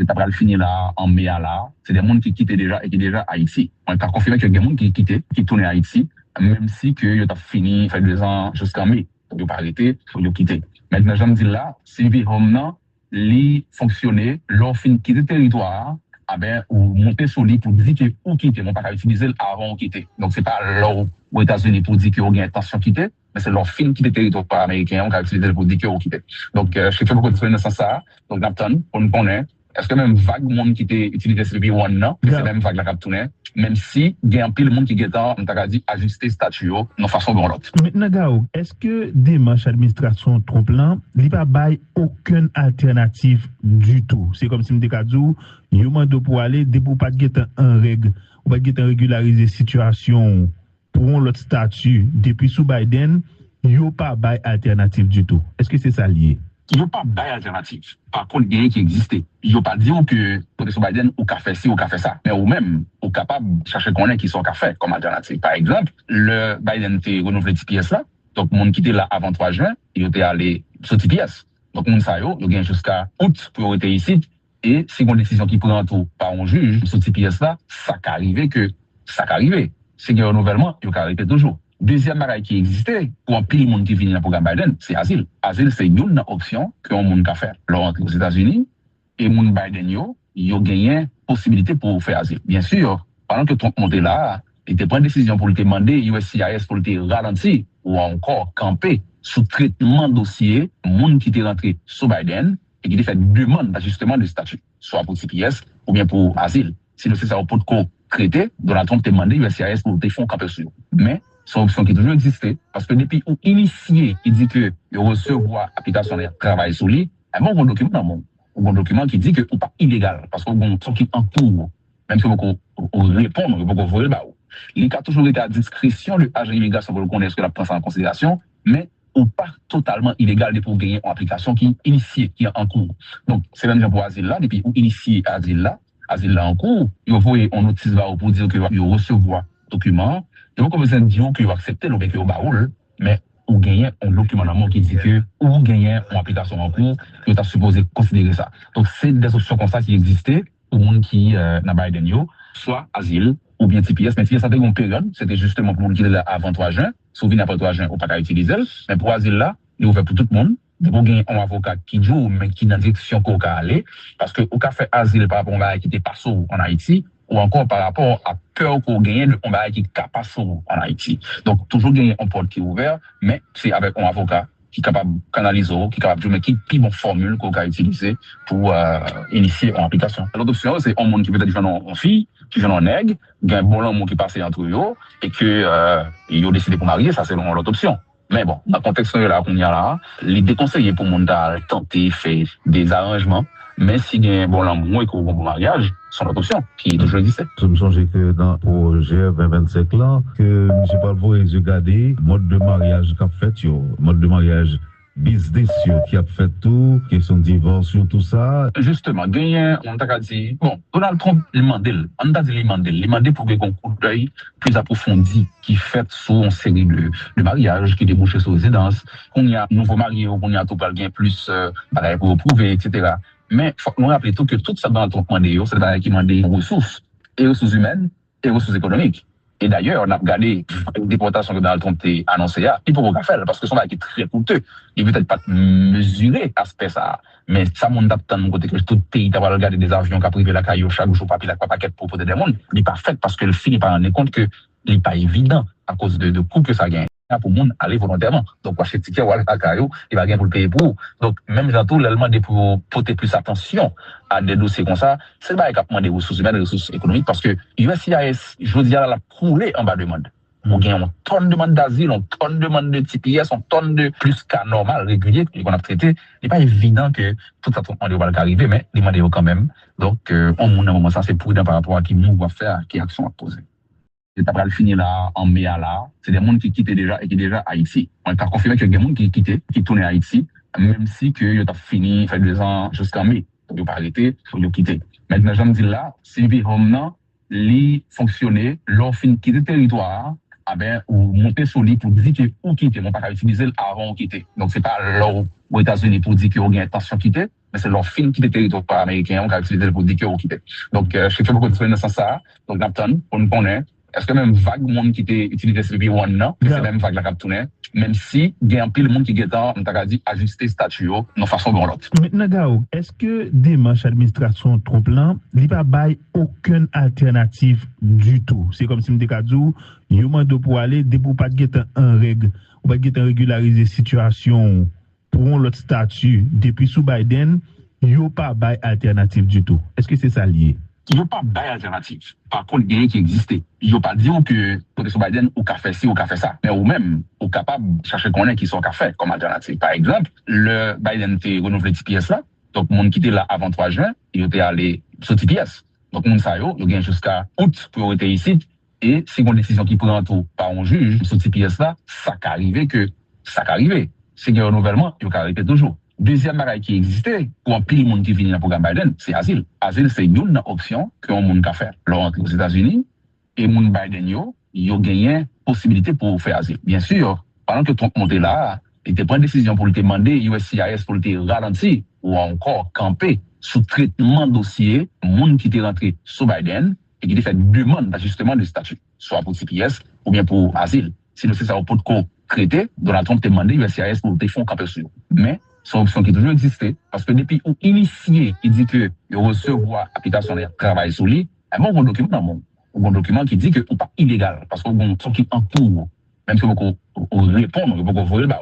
c'est après le fini là, en mai là, c'est des gens qui quittent déjà et qui déjà Haïti. On a confirmé que des gens qui quittent, qui tournent à Haïti, même si que ils ont fini, fait 2 ans jusqu'en mai. Ils n'ont pas arrêté, ils ont quitté. Maintenant, je me dis là, si vous maintenant, li fonctionner, l'on fin quitter le territoire, ah ben, ou monter sur lui pour dire que ou quitter, on pas utiliser avant ou quitter. Donc, c'est pas l'or aux États-Unis pour dire qu'on a intention de quitter, mais c'est leur fin quitter le territoire américain, on va utiliser pour dire qu'on quitter. Donc, je fais beaucoup de dans ce sens ça. Donc, Napton, pour nous connaître, est-ce que même vague monde qui était utilisé CB One, non? C'est même vague la cap tourner, même si, il y a un pile monde qui est on t'a dit ajuster statut, de façon ou l'autre. Maintenant, Gao, est-ce que démarche administration trop plan, il n'y a pas aucune alternative du tout? C'est comme si je disais, il y a un pour aller, dès pour pas être en règle, ou pas être régulariser situation pour l'autre statut, depuis sous Biden, il n'y a pas alternative du tout. Est-ce que c'est ça lié? Il n'y a pas d'alternative. Par contre, il y a qui existait. Il n'y a pas dit que pour Biden, ou qu'a fait ci, ou qu'a fait ça. Mais ou même, ou capable de chercher qu'on est qui sont qu'a fait comme alternative. Par exemple, le Biden était renouvelé TPS là. Donc, le monde qui était là avant 3 juin, il était allé sur TPS. Donc, monde ça yo, il gagne jusqu'à août pour être ici. Et si une décision qui prend tout par un juge sur TPS là, ça qu'arriver que, ça qu'arriver. C'est qu'il y a un renouvellement, il y a arrêter toujours. Deuxième bagaille qui existait pour un pile monde qui vient dans le programme Biden, c'est asile. Asile, c'est une option que monde peut faire. Là, aux États-Unis, et monde Biden, il a gagné possibilité pour faire asile. Bien sûr, pendant que Trump montait là, il était pris une décision pour le demander USCIS pour le ralentir ou encore camper sous traitement dossier, monde qui était rentré sous Biden et qui était fait demande d'ajustement de statut, soit pour CPS ou bien pour asile. Si le ça pour traiter, Donald Trump demandé USCIS pour le fonds camper sur. Mais c'est une option qui a toujours existé, parce que depuis où initié, il dit que il recevoir application de travail sur lui, il y a un document un document qui dit que ou pas illégal, parce qu'on a un truc qui est en cours, même si on répond, on peut voir le bas. Il a toujours été à discrétion de l'agent immigration pour le connaître, que la prend ça en considération, mais ou pas totalement illégal pour gagner une application qui est initiée, qui est en cours. Donc, c'est même pour asile là, depuis où initié asile là en cours, il va envoyer un notice pour dire que il recevoir document. Et vous commencez à dire que vous acceptez le véhicule au baoul, mais vous gagnez un document d'amour qui dit que vous gagnez une application en cours, que vous êtes supposé considérer ça. Donc, c'est des options comme ça qui existaient pour le monde qui n'a pas Biden, soit asile ou bien TPS. Mais TPS, ça a une période, c'était justement pour le monde qui est là avant 3 juin. Si vous venez après 3 juin, vous ne pouvez pas utiliser. Mais pour asile là, il est ouvert pour tout le monde. Vous gagnez un avocat qui joue, mais qui n'a direction qu'on peut aller. Parce que vous fait asile par rapport à qui était pas en Haïti, ou encore par rapport à peur qu'on gagne le combat qui est capable en Haïti. Donc, toujours gagner un porte qui est ouvert, mais c'est avec un avocat qui est capable de canaliser, qui est capable de mettre qui bonne formule qu'on va utiliser pour initier une application. L'autre option, c'est un monde qui peut-être jeune en fille, qui jeune en nègre, il y a un bon homme qui passe entre eux, et que ils ont décidé pour marier, ça c'est l'autre option. Mais bon, dans le contexte là qu'on y a là, les déconseillés pour mon tenter faire des arrangements. Mais si il y a un bon l'amour et qu'on a un bon mariage, c'est notre option qui est toujours existé. Je me songe que dans le projet 2025 là, que M. Palvo a regardé mode de mariage qu'a fait, mode de mariage business qui a fait tout, question de divorce, tout ça. Justement, gagner, on t'a dit, bon, Donald Trump, on t'a dit il demandé pour qu'il y ait un coup d'œil plus approfondi qui fait sur une série de mariages qui débouchent sur résidence, qu'on y a nouveau marié ou qu'on y a tout quelqu'un plus pour prouver, etc. Mais il faut nous rappeler tout que tout ça dans le Trump demandé, c'est des qui demandent des ressources humaines et ressources économiques. Et d'ailleurs, on a regardé une déportation que Donald Trump a annoncée, il ne peut pas faire parce que son bail est très coûteux. Il ne peut peut-être pas mesurer l'aspect ça. Mais ça, mon d'aptan de côté que tout pays va regarder des avions qui privent la caillou chaque jour, papier, la paquet pour poser des mondes. Il n'est pas fait parce que le finit par rendre compte que il n'est pas évident à cause de coûts que ça gagne. Pour le monde aller volontairement. Donc, acheter ticket ou aller à caillou, il va gagner pour le payer pour. Donc, même j'entends l'élément pour porter plus attention à des dossiers comme ça, c'est pas capable des ressources humaines, des ressources économiques, parce que USCIS, je veux dire, elle a coulé en bas de monde. On gagne une tonne de demande d'asile, une tonne de demande de TPS, une tonne de plus cas normal, régulier, qu'on a traité. Il n'est pas évident que tout ça, on va arriver, mais il demande quand même. Donc, on a un moment ça, c'est prudent par rapport à qui nous va faire, qui action à poser. C'est après le fini là, en mai là, c'est des gens qui quittent déjà et qui déjà Haïti. On a confirmé qu'il y a des gens qui quittent, qui tournent à Haïti, même si ils ont fini, fait 2 ans jusqu'en mai. Donc, ils n'ont pas arrêté, ils ont quitté. Maintenant, je me dis là, si vous avez fonctionner, l'on finit quitter le territoire, ah ben, ou monter sur lui pour dire que ou quitter, on ne peut pas utiliser avant ou quitter. Donc, c'est pas l'or aux États-Unis pour dire qu'on a intention de quitter, mais c'est leur film qui était territoire américain, on a utilisé pour dire qu'ils quitté. Donc, je fais beaucoup de dans ce sens-là. Donc, Napton, pour nous connaître, est-ce que même vague monde qui était utilisé sur le One, non? C'est même vague la cap tourner. Même si, il y a un pile monde qui est on t'a dit ajuster statut, de façon ou l'autre. Maintenant, Gao, est-ce que démarche administration trop plan, il n'y a pas aucune alternative du tout? C'est comme si je me disais, il y a un pour aller, pour pas en règle, ou pas régulariser la situation pour l'autre statut depuis sous Biden, il n'y a pas alternative du tout. Est-ce que c'est ça lié? Il n'y a pas d'alternative. Par contre, il y a qui existait. Il n'y a pas dit que sur Biden, ou qu'a fait ci, ou qu'a fait ça. Mais ou même, ou capable de chercher qu'on qui sont qu'a fait comme alternative. Par exemple, le Biden était renouvelé TPS là. Donc, le monde qui était là avant 3 juin, il était allé sur TPS. Donc, le monde ça il gagne jusqu'à août pour être ici. Et si une décision qui prend tout par un juge sur TPS là, ça qu'arriver que ça qu'arriver. C'est qu'il y a un renouvellement, il y a arriver toujours. Deuxième bagaille qui existait, pour un pile monde qui vient dans le programme Biden, c'est asile. Asile, c'est une option que on monde faire. Là, entre aux États-Unis, et monde Biden, il a gagné possibilité pour faire asile. Bien sûr, pendant que Trump montait là, il était pris une décision pour le demander USCIS pour le ralentir ou encore camper sous traitement dossier, monde qui était rentré sous Biden et qui était fait demande d'ajustement de statut, soit pour CPS ou bien pour asile. Sinon, c'est ça, au pot de traité, Donald Trump demandé USCIS pour le fonds camper sur. Mais, c'est une option qui a toujours existé, parce que depuis où initié, il dit que il recevoir application de travail sur lui, un bon document dans mon bon document qui dit que ou pas illégal, parce que bon son qui en cours, même si on répond, on peut voir là.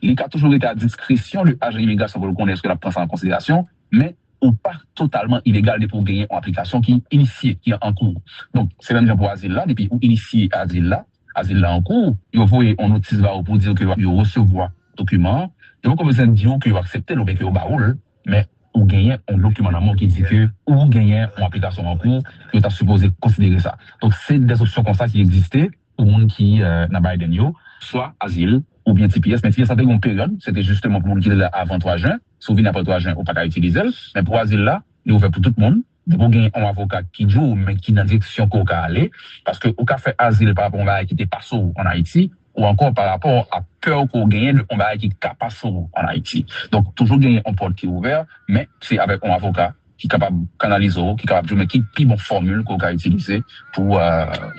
Il a toujours été à discrétion le agent d'immigration pour le connaître ce que la prend en considération, mais ou pas totalement illégal pour gagner une application qui est initiée, qui est en cours. Donc, c'est même pour asile là, depuis où initié asile là en cours, il faut on notice pour dire que il recevoir document. Et vous commencez à dire que vous acceptez le que vous baoul, mais vous gagnez un document d'amour qui dit que vous gagnez une application en cours, vous êtes supposé considérer ça. Donc, c'est des options comme ça qui existaient pour les gens qui n'a pas Biden, soit asile ou bien TPS. Mais TPS, ça fait une période, c'était justement pour les gens qui étaient là avant 3 juin, souvenez après 3 juin, ou pas qu'à utiliser. Mais pour asile là, il est ouvert pour tout le monde. Vous gagnez un avocat qui joue, mais qui dans la direction qu'on peut aller, parce que vous fait asile par rapport à qui était pas en Haïti, ou encore par rapport à peur qu'on gagne le combat qui est pas en Haïti. Donc, toujours gagner un porte qui est ouvert, mais c'est avec un avocat qui est capable de canaliser, qui est capable de jouer, mais qui est plus bonne formule qu'on peut utiliser pour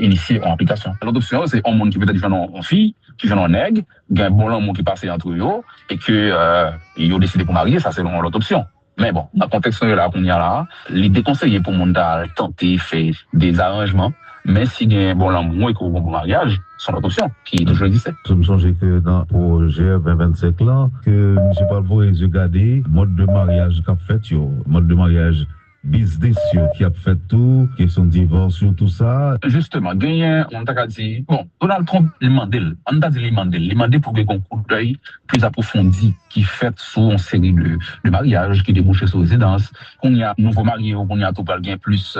initier une application. L'autre option, c'est un monde qui peut-être jeune en fille, qui jeune en nègre, il y a un bon monde qui passe entre eux, et que ils ont décidé pour marier, ça c'est l'autre option. Mais bon, dans le contexte là qu'on y a là, les déconseillés pour monde à tenter, faire des arrangements, mais s'il y a un bon l'amour et qu'on bon mariage, c'est notre option qui toujours existait. Je me songe que dans le projet 2025 là, que M. Palvo a regardé mode de mariage qu'a fait, mode de mariage business qui a fait tout, question de divorce, tout ça. Justement, gagner, on t'a dit, bon, Donald Trump, on t'a dit il demandé pour qu'il y ait un coup d'œil plus approfondi qui fait sur une série de mariages qui débouchent sur résidence, qu'on y a nouveau marié ou qu'on y a tout bien plus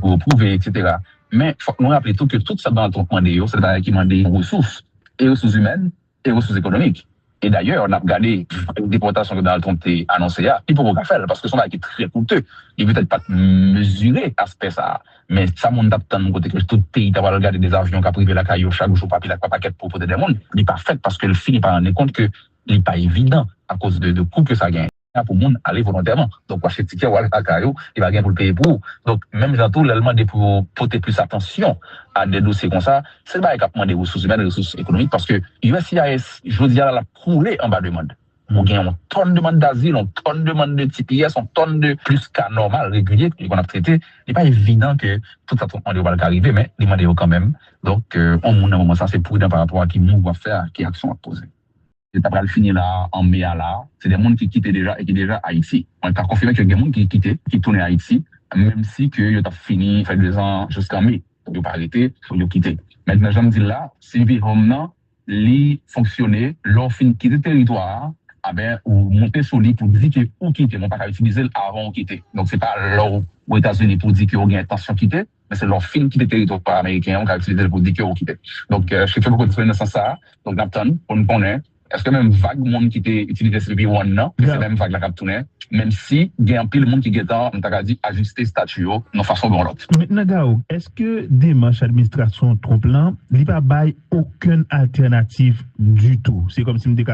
pour prouver, etc. Mais il faut nous rappeler tout que tout ça dans le Trump demandé, c'est le qui demande ressources, et ressources humaines, et ressources économiques. Et d'ailleurs, on a regardé une déportation que Donald Trump a annoncée, il peut pas faire parce que son bail est très coûteux. Il peut peut-être pas mesurer l'aspect ça, mais ça monte d'aptan de côté que tout pays t'a regardé des avions qui a privé la caillou chaque jour papier la paquet pour porter des monde, il pas fait parce que le finit par rendre compte que il n'est pas évident à cause de coûts que ça gagne. Pour le monde aller volontairement. Donc, acheter ticket ou aller à caillou, il va gagner pour le payer pour. Donc, même j'entends l'allemand pour porter plus attention à des dossiers comme ça, c'est pas capable des ressources humaines, des ressources économiques, parce que USCIS, je veux dire, la coulé en bas de monde. On gagne une tonne de demande d'asile, une tonne de demande de TPS, une tonne de plus cas normal, régulier, qu'on a traité. Il n'est pas évident que tout ça, on va arriver, mais demandez quand même. Donc, on monde, à un moment, ça, c'est prudent par rapport à qui nous va faire, qui action à poser. Et après le finir là, en mai là, c'est des gens qui quittent déjà et qui déjà Haïti. On a confirmé que des gens qui quittent, qui tournent à Haïti, même si que ils ont fini, fait 2 ans jusqu'en mai. Donc, ils n'ont pas arrêté, ils ont quitté. Maintenant, je me dis là, si maintenant, les fonctionner, l'on finit quitter le territoire, ah ben, ou monter sur lui pour dire que ou quitter, on pas utiliser avant ou quitter. Donc, c'est pas l'or aux États-Unis pour dire qu'ils ont une intention de quitter, mais c'est leur film qui est territoire américain, on va utiliser pour dire qu'ils ont quitté. Donc, je fais beaucoup de choses dans ce sens-là. Donc, Napton, pour nous connaître, est-ce que même vague monde qui était utilisé sur le B1 non, c'est même vague la cap tourner, même si il y a un pile monde qui est on t'a dit ajuster statut de façon ou l'autre. Maintenant, Gao, est-ce que démarche administration trop plan, il n'y a pas aucune alternative du tout? C'est comme si je me disais,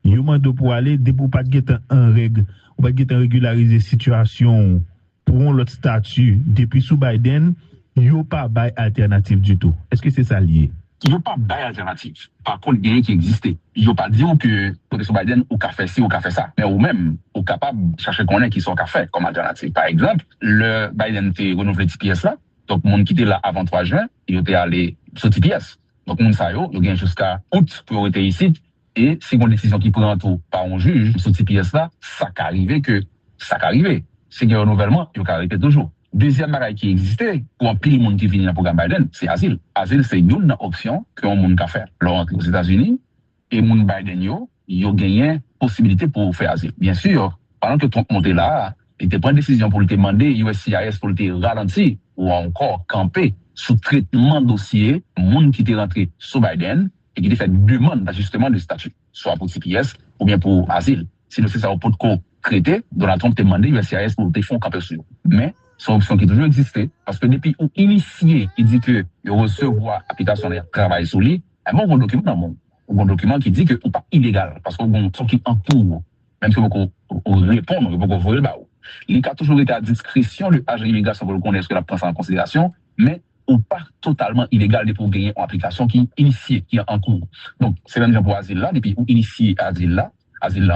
il y a un pour aller, pour pas en règle, on va régulariser situation pour l'autre statut depuis sous Biden, il n'y a pas d'alternative du tout. Est-ce que c'est ça lié? Il n'y a pas d'alternative. Par contre, il y a qui existait. Il n'y a pas dire que pour Biden, ou qu'a fait ci, ou qu'a fait ça. Mais ou même, ou capable de chercher qu'on qui sont qu'a fait comme alternative. Par exemple, le Biden était renouvelé TPS là. Donc, le monde qui était là avant 3 juin, il était allé sur TPS. Donc, le monde ça il gagne jusqu'à août pour être ici. Et c'est une décision qui prend tout par un juge sur TPS là, ça qu'arrivé que ça qu'arrivé. C'est un renouvellement, il va arriver toujours. Deuxième bagaille qui existait, pour un pile monde qui vient dans le programme Biden, c'est asile. Asile, c'est une option que on monde a fait. Leur aux États-Unis, et monde Biden yo gagné possibilité pour faire asile. Bien sûr, pendant que Trump montait là, il était pris une décision pour le demander USCIS pour le ralentir ou encore camper sous traitement dossier, monde qui était rentré sous Biden et qui était fait demande d'ajustement de statut, soit pour CPS ou bien pour asile. Sinon, c'est ça au pot de traité, Donald Trump demandé USCIS pour le fonds camper sur. Mais c'est une option qui a toujours existé, parce que depuis où initié, il dit que il recevoir application de travail sur lui, il y a un document dans mon un document qui dit que ou pas illégal, parce qu'on a un truc qui en cours, même si on répond, on va voir le bas. Il a toujours été à discrétion le agent d'immigration pour le connaître, ce que la prend ça en considération, mais ou pas totalement illégal pour gagner une application qui est initiée, qui est en cours. Donc, c'est même pour asile là, depuis où initié asile là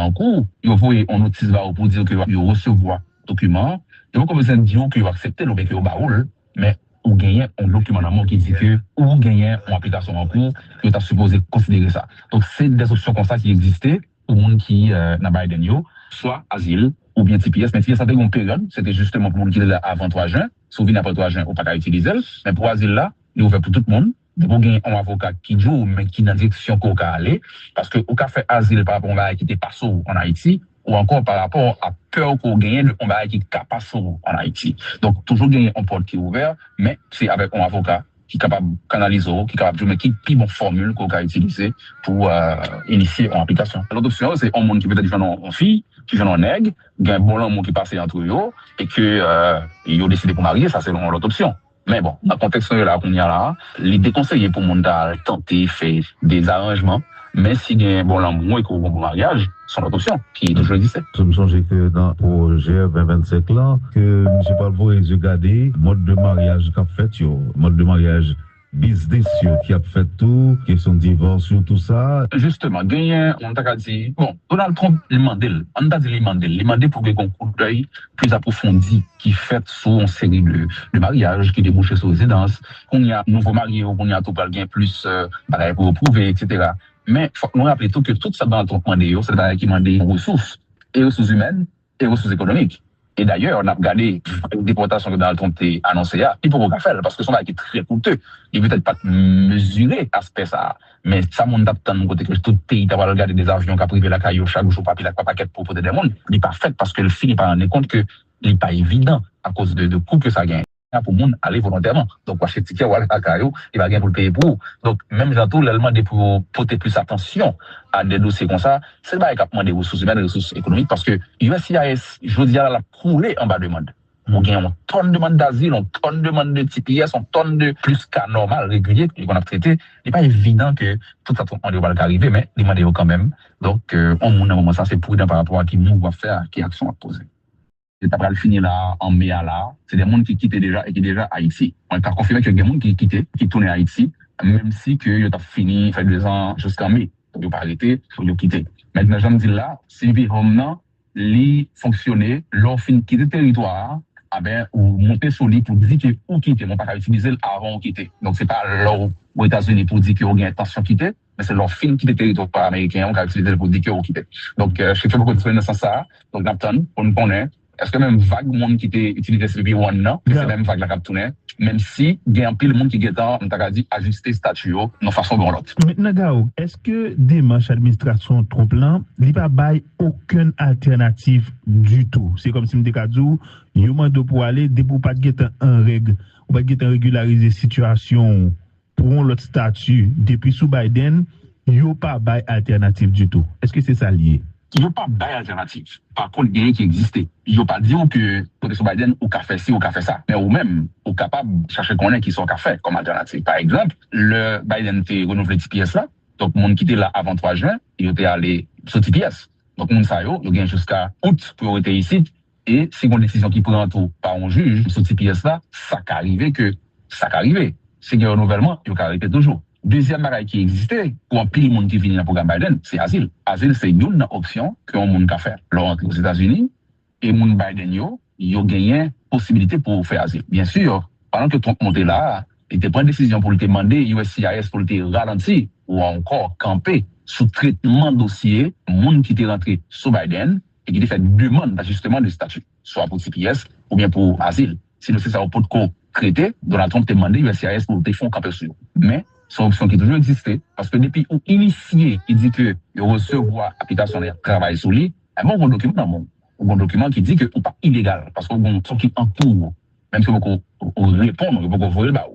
en cours, il faut une notice pour dire que il recevoir document. Il faut que vous dire que vous acceptez le bec au baoul, mais vous gagnez un document dans qui dit que vous gagnez une application en cours, que vous êtes supposé considérer ça. Donc, c'est des options comme ça qui existaient pour le monde qui n'a pas Biden, soit asile ou bien TPS. Mais TPS, ça a été une période, c'était justement pour le monde qui est là avant 3 juin. Si vous venez après 3 juin, on ne peut pas utiliser. Mais pour asile là, il est ouvert pour tout le monde. Vous avez un avocat qui joue, mais qui dans la direction qu'on peut aller. Parce que, au cas fait asile par rapport à qui était pas en Haïti, ou encore par rapport à peur qu'on gagne le combat qui est pas en Haïti. Donc, toujours gagner un porte qui est ouvert, mais c'est avec un avocat qui est capable de canaliser, qui est capable de jouer, mais qui est bonne formule qu'on peut utiliser pour initier une application. L'autre option, c'est un monde qui peut-être vient en fille, qui vient en nègre, il y a un bon homme qui passe entre eux, et que, ils ont décidé pour marier, ça c'est l'autre option. Mais bon, dans le contexte là qu'on y a là, les déconseillers pour mon tenter faire des arrangements, mais s'il y a un bon amour et qu'on a un bon mariage, c'est notre option qui est toujours existée. Je me songe que dans le projet 2025 là, que M. Palvo regardé mode de mariage qu'a fait, mode de mariage business qui a fait tout, question de divorce, tout ça. Justement, gagner, on t'a dit, bon, Donald Trump, on t'a dit il demandé pour qu'il y ait un coup d'œil plus approfondi qui fait sur une série de mariages qui débouchent sur résidence, qu'on y a nouveau marié, qu'on y a tout gain plus pour prouver, etc. Mais il faut nous rappeler tout que tout ça dans le Trump c'est le qui demande ressources, et ressources humaines, et ressources économiques. Et d'ailleurs, on a regardé une déportation que Donald Trump a annoncée, il faut qu'on faire parce que son bail est très coûteux. Il peut-être pas mesurer l'aspect ça, mais ça monte dans le côté que tout pays d'avoir regardé des avions qui a privé la caillou chaque jour papier la paquet pour porter des monde. Il n'est pas fait parce que le finit par rendre compte que il n'est pas évident à cause de coûts que ça gagne. Pour le monde aller volontairement. Donc, acheter ticket ou aller à caillou, il va gagner pour le payer pour. Donc, même j'entends l'élément de pour porter plus attention à des dossiers comme ça, c'est le bail qui a demandé des ressources humaines, des ressources économiques, parce que USCIS, je veux dire, elle a coulé en bas de demande. On gagne une tonne de demande d'asile, une tonne de demande de TPS, une tonne de plus cas normal, régulier, qu'on a traité. Il n'est pas évident que tout ça, on va arriver, mais demander quand même. Donc, on moment ça, c'est prudent par rapport à qui nous va faire, qui action à poser. Et après le finir là, en mai là, c'est des gens qui quittent déjà et qui déjà Haïti. On a confirmé qu'il y a des gens qui quittent, qui tournent à Haïti, même si que ils ont fini, fait 2 ans jusqu'en mai. Donc, ils n'ont pas arrêté, ils ont quitté. Maintenant, je me dis là, si maintenant, les fonctionner, leur fin quitter le territoire, ah ben, ou monter sur lui pour dire que ou quitter, on ne peut pas utiliser avant ou quitter. Donc, c'est pas leur aux États-Unis pour dire qu'ils ont intention de quitter, mais c'est leur fin quitter le territoire américain, on va utiliser pour dire qu'ils ont quitté. Donc, je fais beaucoup de dans ce sens ça. Donc, Napton, on nous connaît. Est-ce que même vague monde qui était utilisé ce V1 non, c'est même vague la cap tourner, même si il y a un pile monde qui est on t'a dit ajuster statut de façon bon l'autre. Maintenant Gao, est-ce que démarche administration trop plan, il pas bail aucune alternative du tout. C'est comme si me décadou, yo mando pour aller pour pas gêter en règle, ou pas gêter régulariser situation pour l'autre statut depuis sous Biden, yo pas bail alternative du tout. Est-ce que c'est ça lié? Il n'y a pas d'alternative. Par contre, il y a qui existait. Il n'y a pas dire que pour Biden, ou qu'a fait ci, ou qu'a fait ça. Mais ou même, ou capable de chercher qu'on qui sont qu'a fait comme alternative. Par exemple, le Biden était renouvelé TPS là. Donc, le monde qui était là avant 3 juin, il était allé sur TPS. Donc, moun sa yo gagne jusqu'à août pour être ici. Et si une décision qui prend tout par un juge, sur cette pièce là, ça qu'arriver que ça qu'arriver. C'est qu'il y a un renouvellement, il y a arrêter toujours. Deuxième bagage qui existait, pour un pile monde qui vient dans le programme Biden, c'est asile. Asile, c'est une option que un monde peut faire. Là, entre aux États-Unis, et moun Biden yo gagné possibilité pour faire asile. Bien sûr, pendant que Trump montait là, il était pris une décision pour lui demander USCIS pour lui ralentir ou encore camper sous traitement dossier, monde qui était rentré sous Biden et qui était fait demande d'ajustement de statut, soit pour CPS ou bien pour asile. Si c'est ça, pour traiter, Donald Trump a demandé USCIS pour te faire camper sur. Mais c'est une option qui a toujours existé, parce que depuis où initié, il dit que il recevoir application de travail sur lui, il y a un bon document dans le monde. Un document qui dit que c'est pas illégal, parce qu'on a un truc qui est en cours, même si on répond, on peut voir le bas.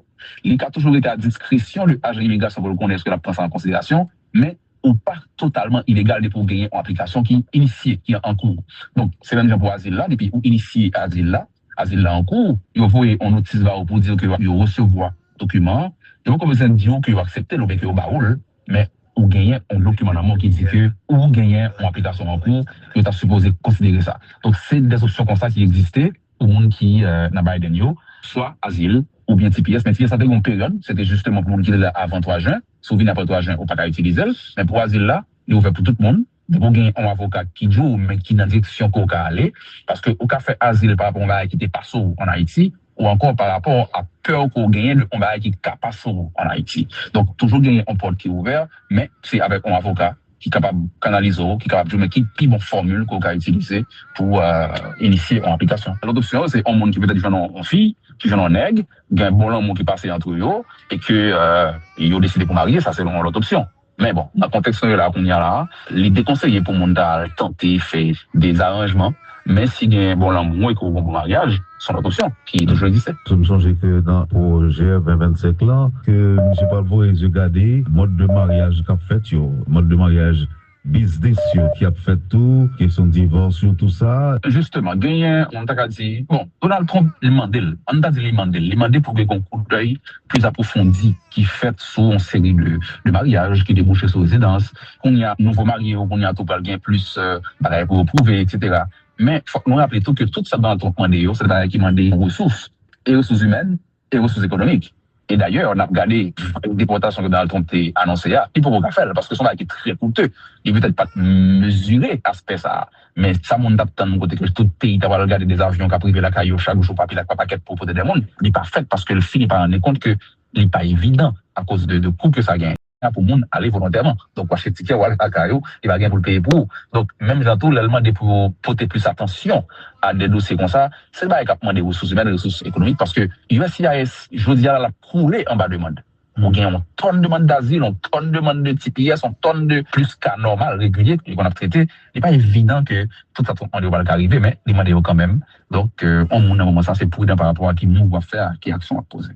Il a toujours été à discrétion de l'agent d'immigration pour le connaître, que la prend ça en considération, mais ou pas totalement illégal pour gagner une application qui est initiée, qui est en cours. Donc, c'est même pour asile là, depuis où initié asile là en cours, il faut on notice pour dire que il recevoir document, il faut commencer à dire que vous acceptez le que vous baoul, mais ou gagner un document d'amour qui dit que ou gagner une application en cours, que tu as supposé considérer ça. Donc, c'est des options comme ça qui existaient pour les gens qui n'a Biden yo, soit asile ou bien TPS, mais TPS, ça a une période, c'était justement pour les gens qui étaient là avant 3 juin, souvent après 3 juin, on pas utiliser, mais pour asile là, il est ouvert pour tout le monde. Pour gagner un avocat qui joue, mais qui dans la direction qu'on peut aller, parce que au cas fait asile par rapport à un qui était pas en Haïti, ou encore par rapport à peur qu'on gagne de un qui n'est pas en Haïti. Donc, toujours gagner un porte qui est ouvert, mais c'est avec un avocat qui est capable de canaliser, qui est capable de jouer, mais qui est bonne formule qu'on peut utiliser pour initier une application. L'autre option, c'est un monde qui peut-être jeune en fille, qui jeune en nègre, il y a un bon monde qui passe entre eux, et que ils ont décidé pour marier, ça c'est l'autre option. Mais bon, dans le contexte là qu'on y a là, les déconseillés pour mon tenter faire des arrangements, mais si il y a un bon l'amour et qu'on bon mariage, c'est notre option qui est toujours existé. Je me songe que dans le projet 2025 là, que M. Palvo a regardé mode de mariage qu'a fait, mode de mariage business qui a fait tout, question de divorce, tout ça. Justement, gagner, on t'a dit, bon, Donald Trump, on t'a dit il demandé pour qu'il y ait un coup d'œil plus approfondi qui fait sur une série de mariages qui débouchent sur résidence, qu'on y a nouveau marié ou qu'on y a tout quelqu'un plus pour prouver, etc. Mais il faut nous rappeler tout que tout ça dans le Trump demandé, c'est le qui demande ressources, et ressources humaines, et ressources économiques. Et d'ailleurs, on a regardé une déportation que Donald Trump a annoncée, il ne peut pas faire parce que son bail est très coûteux. Il ne peut peut-être pas mesurer l'aspect ça. Mais ça, mon d'aptan de côté que tout pays d'avoir regardé des avions qui a privé la caillou chaque jour, papier, la paquet pour poser des mondes. Il n'est pas fait parce que le finit par rendre compte que il n'est pas évident à cause de coûts que ça gagne. Pour le monde aller volontairement. Donc, acheter ticket ou aller à caillou, il va gagner pour le payer pour. Donc, même j'entends l'allemand pour porter plus attention à des dossiers comme ça, c'est pas capable des ressources humaines, des ressources économiques parce que USCIS, je veux dire, elle a coulé en bas de monde. On gagne une tonne de demande d'asile, une tonne de demande de TPS, une tonne de plus cas normal, régulier, qu'on a traité. Il n'est pas évident que tout ça va arriver, mais il m'a dit quand même. Donc, on a un moment, ça, c'est prudent par rapport à qui nous va faire, qui action à poser.